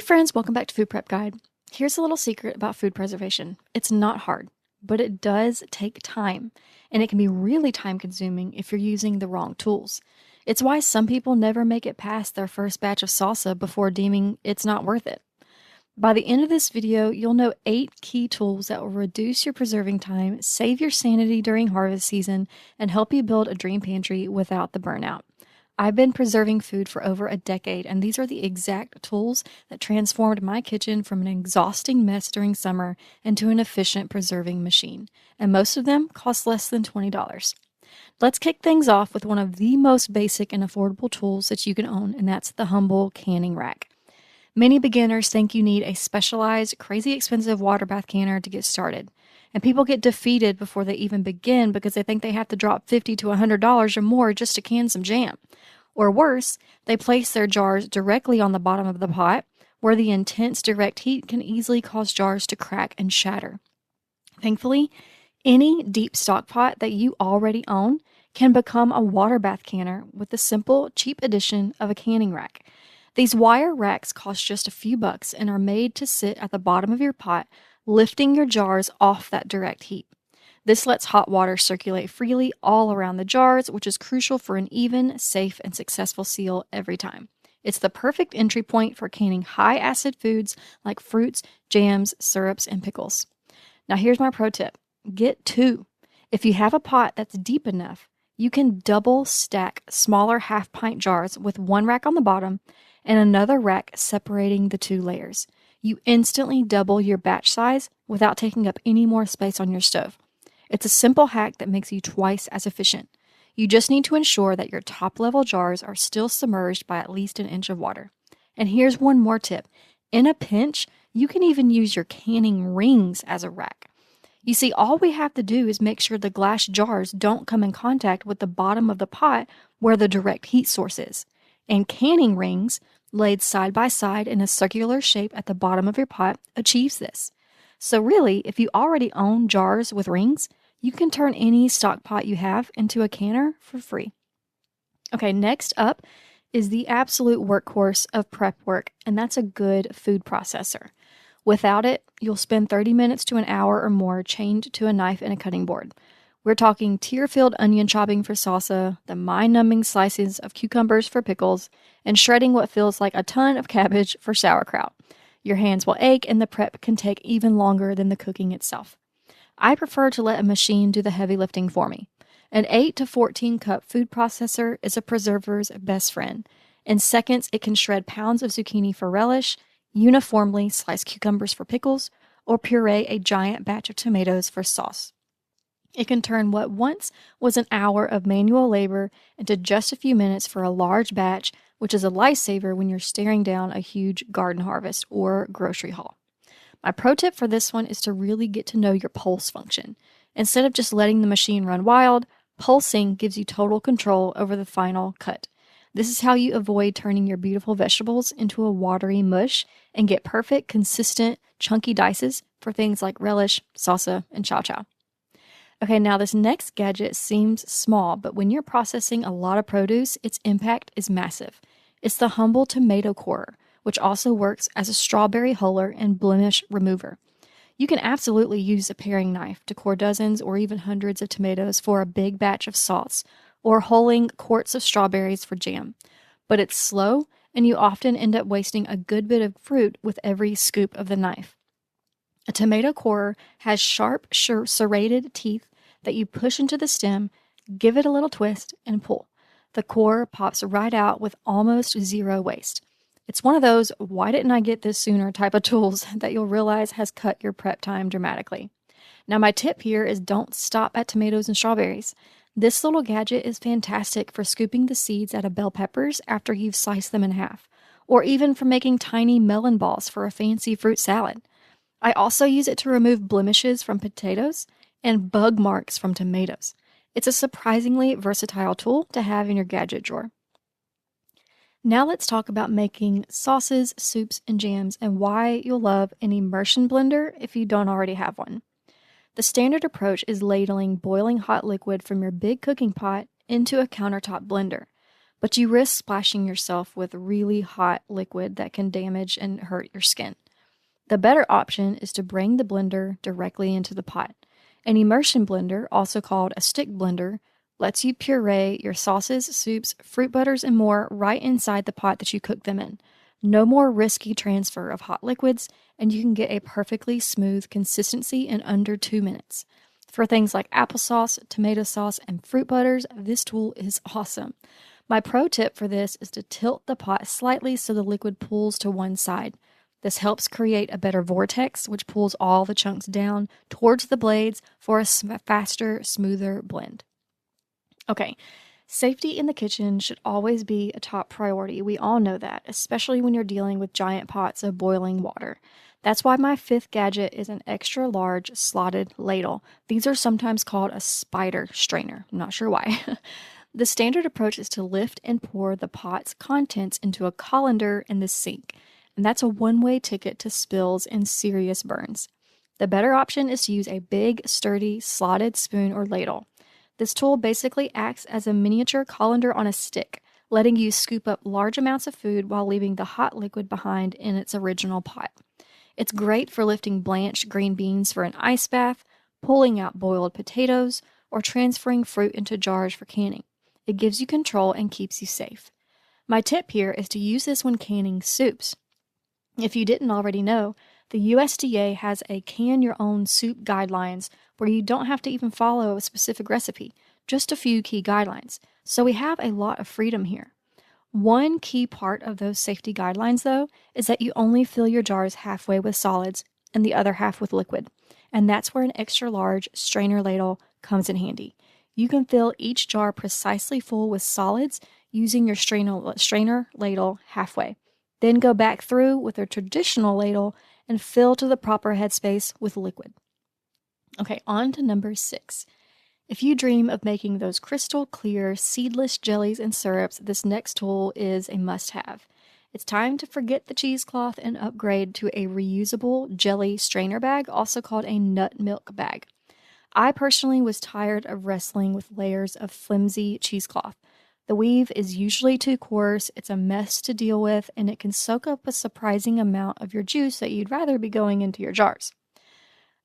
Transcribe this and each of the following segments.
friends, welcome back to Food Prep Guide. Here's a little secret about food preservation. It's not hard, but it does take time, and it can be really time consuming if you're using the wrong tools. It's why some people never make it past their first batch of salsa before deeming it's not worth it. By the end of this video, you'll know 8 key tools that will reduce your preserving time, save your sanity during harvest season, and help you build a dream pantry without the burnout. I've been preserving food for over a decade, and these are the exact tools that transformed my kitchen from an exhausting mess during summer into an efficient preserving machine. And most of them cost less than $20. Let's kick things off with one of the most basic and affordable tools that you can own, and that's the humble canning rack. Many beginners think you need a specialized, crazy expensive water bath canner to get started. And people get defeated before they even begin because they think they have to drop $50 to $100 or more just to can some jam. Or worse, they place their jars directly on the bottom of the pot, where the intense direct heat can easily cause jars to crack and shatter. Thankfully, any deep stock pot that you already own can become a water bath canner with the simple, cheap addition of a canning rack. These wire racks cost just a few bucks and are made to sit at the bottom of your pot, lifting your jars off that direct heat. This lets hot water circulate freely all around the jars, which is crucial for an even, safe, and successful seal every time. It's the perfect entry point for canning high-acid foods like fruits, jams, syrups, and pickles. Now here's my pro tip. Get 2. If you have a pot that's deep enough, you can double stack smaller half-pint jars with one rack on the bottom and another rack separating the 2 layers. You instantly double your batch size without taking up any more space on your stove. It's a simple hack that makes you twice as efficient. You just need to ensure that your top-level jars are still submerged by at least an inch of water. And here's one more tip. In a pinch, you can even use your canning rings as a rack. You see, all we have to do is make sure the glass jars don't come in contact with the bottom of the pot where the direct heat source is. And canning rings, laid side by side in a circular shape at the bottom of your pot, achieves this. So really, if you already own jars with rings, you can turn any stock pot you have into a canner for free. Okay, next up is the absolute workhorse of prep work, and that's a good food processor. Without it, you'll spend 30 minutes to an hour or more chained to a knife and a cutting board. We're talking tear-filled onion chopping for salsa, the mind-numbing slices of cucumbers for pickles, and shredding what feels like a ton of cabbage for sauerkraut. Your hands will ache, and the prep can take even longer than the cooking itself. I prefer to let a machine do the heavy lifting for me. An 8 to 14 cup food processor is a preserver's best friend. In seconds, it can shred pounds of zucchini for relish, uniformly slice cucumbers for pickles, or puree a giant batch of tomatoes for sauce. It can turn what once was an hour of manual labor into just a few minutes for a large batch, which is a lifesaver when you're staring down a huge garden harvest or grocery haul. My pro tip for this one is to really get to know your pulse function. Instead of just letting the machine run wild, pulsing gives you total control over the final cut. This is how you avoid turning your beautiful vegetables into a watery mush and get perfect, consistent, chunky dices for things like relish, salsa, and chow chow. Okay, now this next gadget seems small, but when you're processing a lot of produce, its impact is massive. It's the humble tomato corer, which also works as a strawberry huller and blemish remover. You can absolutely use a paring knife to core dozens or even hundreds of tomatoes for a big batch of sauce, or hulling quarts of strawberries for jam. But it's slow, and you often end up wasting a good bit of fruit with every scoop of the knife. A tomato corer has sharp, serrated teeth that you push into the stem, give it a little twist, and pull. The core pops right out with almost zero waste. It's one of those, why didn't I get this sooner type of tools that you'll realize has cut your prep time dramatically. Now my tip here is don't stop at tomatoes and strawberries. This little gadget is fantastic for scooping the seeds out of bell peppers after you've sliced them in half, or even for making tiny melon balls for a fancy fruit salad. I also use it to remove blemishes from potatoes and bug marks from tomatoes. It's a surprisingly versatile tool to have in your gadget drawer. Now let's talk about making sauces, soups, and jams and why you'll love an immersion blender if you don't already have one. The standard approach is ladling boiling hot liquid from your big cooking pot into a countertop blender. but you risk splashing yourself with really hot liquid that can damage and hurt your skin. The better option is to bring the blender directly into the pot. An immersion blender, also called a stick blender, lets you puree your sauces, soups, fruit butters, and more right inside the pot that you cook them in. No more risky transfer of hot liquids, and you can get a perfectly smooth consistency in under 2 minutes. For things like applesauce, tomato sauce, and fruit butters, this tool is awesome. My pro tip for this is to tilt the pot slightly so the liquid pools to one side. This helps create a better vortex, which pulls all the chunks down towards the blades for a faster, smoother blend. Okay, safety in the kitchen should always be a top priority. We all know that, especially when you're dealing with giant pots of boiling water. That's why my fifth gadget is an extra large slotted ladle. These are sometimes called a spider strainer. I'm not sure why. The standard approach is to lift and pour the pot's contents into a colander in the sink, and that's a one-way ticket to spills and serious burns. The better option is to use a big, sturdy, slotted spoon or ladle. This tool basically acts as a miniature colander on a stick, letting you scoop up large amounts of food while leaving the hot liquid behind in its original pot. It's great for lifting blanched green beans for an ice bath, pulling out boiled potatoes, or transferring fruit into jars for canning. It gives you control and keeps you safe. My tip here is to use this when canning soups. If you didn't already know, the USDA has a can your own soup guidelines where you don't have to even follow a specific recipe, just a few key guidelines. So we have a lot of freedom here. One key part of those safety guidelines, though, is that you only fill your jars halfway with solids and the other half with liquid. And that's where an extra large strainer ladle comes in handy. You can fill each jar precisely full with solids using your strainer ladle halfway. Then go back through with a traditional ladle and fill to the proper headspace with liquid. Okay, on to number 6. If you dream of making those crystal clear, seedless jellies and syrups, this next tool is a must-have. It's time to forget the cheesecloth and upgrade to a reusable jelly strainer bag, also called a nut milk bag. I personally was tired of wrestling with layers of flimsy cheesecloth. The weave is usually too coarse, it's a mess to deal with, and it can soak up a surprising amount of your juice that you'd rather be going into your jars.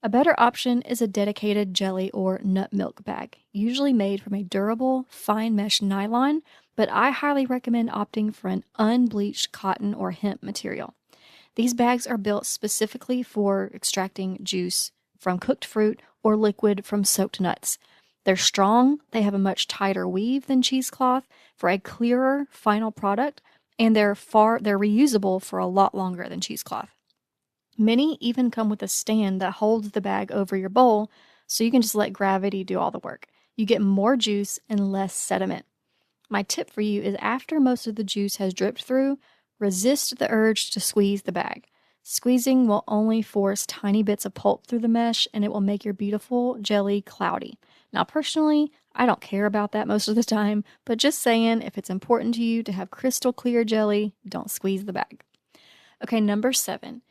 A better option is a dedicated jelly or nut milk bag, usually made from a durable, fine mesh nylon, but I highly recommend opting for an unbleached cotton or hemp material. These bags are built specifically for extracting juice from cooked fruit or liquid from soaked nuts. They're strong, they have a much tighter weave than cheesecloth for a clearer final product, and they're reusable for a lot longer than cheesecloth. Many even come with a stand that holds the bag over your bowl, so you can just let gravity do all the work. You get more juice and less sediment. My tip for you is after most of the juice has dripped through, resist the urge to squeeze the bag. Squeezing will only force tiny bits of pulp through the mesh, and it will make your beautiful jelly cloudy. Now, personally, I don't care about that most of the time, but just saying, if it's important to you to have crystal clear jelly, don't squeeze the bag. Okay, number 7.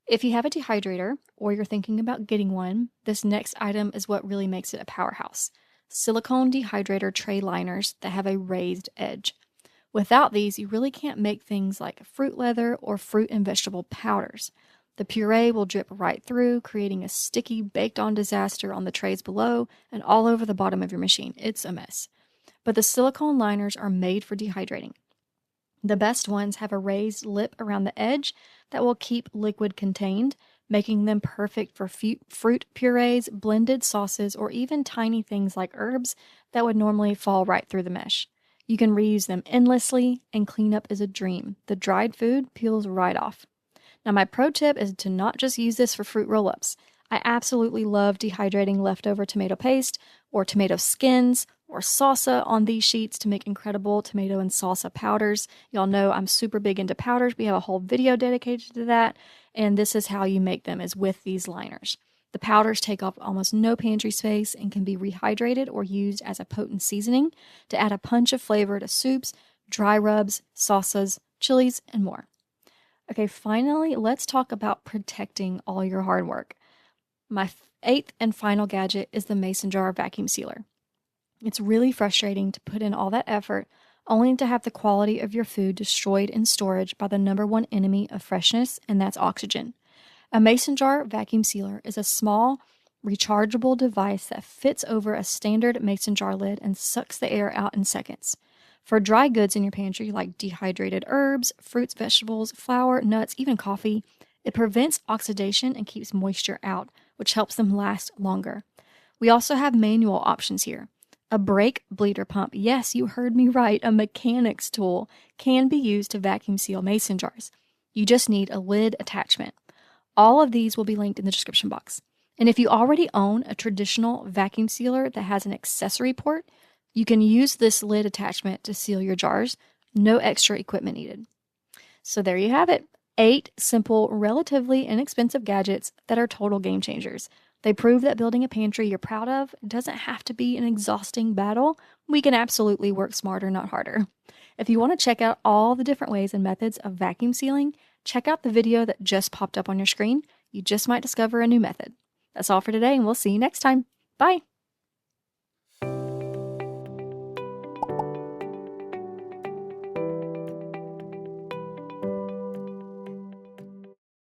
If you have a dehydrator, or you're thinking about getting one, this next item is what really makes it a powerhouse. Silicone dehydrator tray liners that have a raised edge. Without these, you really can't make things like fruit leather or fruit and vegetable powders. The puree will drip right through, creating a sticky, baked-on disaster on the trays below and all over the bottom of your machine. It's a mess. But the silicone liners are made for dehydrating. The best ones have a raised lip around the edge that will keep liquid contained, making them perfect for fruit purees, blended sauces, or even tiny things like herbs that would normally fall right through the mesh. You can reuse them endlessly, and cleanup is a dream. The dried food peels right off. Now, my pro tip is to not just use this for fruit roll-ups. I absolutely love dehydrating leftover tomato paste or tomato skins or salsa on these sheets to make incredible tomato and salsa powders. Y'all know I'm super big into powders. We have a whole video dedicated to that, and this is how you make them, is with these liners. The powders take up almost no pantry space and can be rehydrated or used as a potent seasoning to add a punch of flavor to soups, dry rubs, salsas, chilies, and more. Okay, finally, let's talk about protecting all your hard work. My 8th and final gadget is the mason jar vacuum sealer. It's really frustrating to put in all that effort only to have the quality of your food destroyed in storage by the number one enemy of freshness, and that's oxygen. A mason jar vacuum sealer is a small, rechargeable device that fits over a standard mason jar lid and sucks the air out in seconds. For dry goods in your pantry, like dehydrated herbs, fruits, vegetables, flour, nuts, even coffee, it prevents oxidation and keeps moisture out, which helps them last longer. We also have manual options here. A brake bleeder pump, yes, you heard me right, a mechanic's tool, can be used to vacuum seal mason jars. You just need a lid attachment. All of these will be linked in the description box. And if you already own a traditional vacuum sealer that has an accessory port, you can use this lid attachment to seal your jars. No extra equipment needed. So there you have it. 8 simple, relatively inexpensive gadgets that are total game changers. They prove that building a pantry you're proud of doesn't have to be an exhausting battle. We can absolutely work smarter, not harder. If you want to check out all the different ways and methods of vacuum sealing, check out the video that just popped up on your screen. You just might discover a new method. That's all for today, and we'll see you next time. Bye!